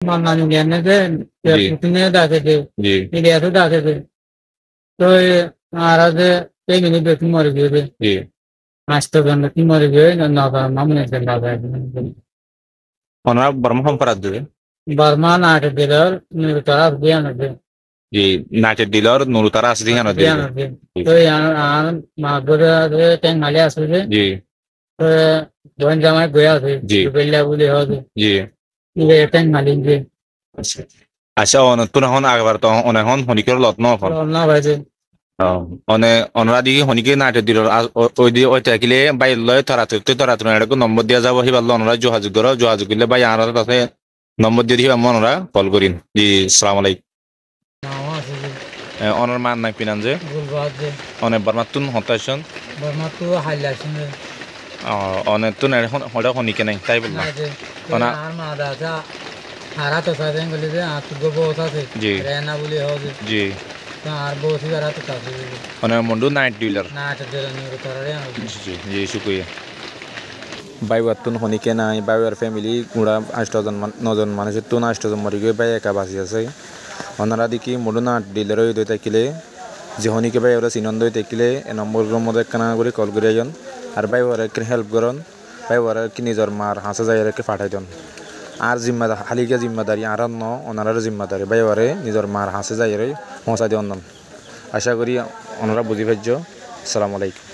Mandan gelene de जी Putin'e de dedi. जी İlyas'a da dedi. तो महाराज एक minute बेटी मर गई थी जी आज तो गंदगी मर गई ना मामने से लगा ओनरा बर्मा हम पर आदे बर्मा नाट दिलर मेरे तरफ दिया ना दे जी नाचे डीलर नूरुतारा असली है ना दिया दे ना दे तो यहाँ आन मागुर दे टेंग माले आसु दे जी तो दोन जमाए गया थे जी बेल्ला बुले हो दे जी ये टेंग माली दे अच्छा ओन तू ना होन आगे बार तो ओन होन होनी करो लौट ना फल ना भाई दे ओने ओनरा दी होनी के नाचे डीलर ओई दी ओई तकिले बाई लय थरा तो एड़को नंबर दिया जाबो ही बाल्लो ओनरा जो हाजु किले बाई आरा तासे नंबर दिया ही ओनरा कॉल करिन जी अस्सलाम वालेकुम नावा से ओनर मान ना पिनान जे गुलबाद दे ओने बर्मा तुन होताशन बर्मा तो हाइलाशन दे ओने तुन एड़ होड़ा होनी के नहीं ताई बोलना ना दे ओना आर मादा जा हारा तो साथे गले दे आ तू गो बोसा से जी रहना बुले हो दे जी आर बोसी करा तो काफी ओने मुंडू नाइट डीलर नाट दे नहीं उतारे जी जी शुक्रिया बाई वातुन होनी के ना बाई वार फैमिली गुड़ा 8 मानुष तुन 8 मरी गए बाई एका बासी আছে ওনারা দেখি মুন্ডু নাট ডিলার হইতে থাকিলে যে হনি কে বাই ওরা সিনন্দ হইতে থাকিলে এ নম্বরগুলোর মধ্যে কানা করে কল করে যান আর বাই ওরা কি হেল্প করন বাই ওরা কি নিজের মার হাসা যায় রেখে পাঠাই দেন আর জিম্মাদার হালিকা জিম্মাদারি আর ন ওনারার জিম্মাদারি বাই ওরে নিজের মার হাসে যায় রে পৌঁছা দেন আশা করি ওনারা বুঝি পাইছো আসসালামু আলাইকুম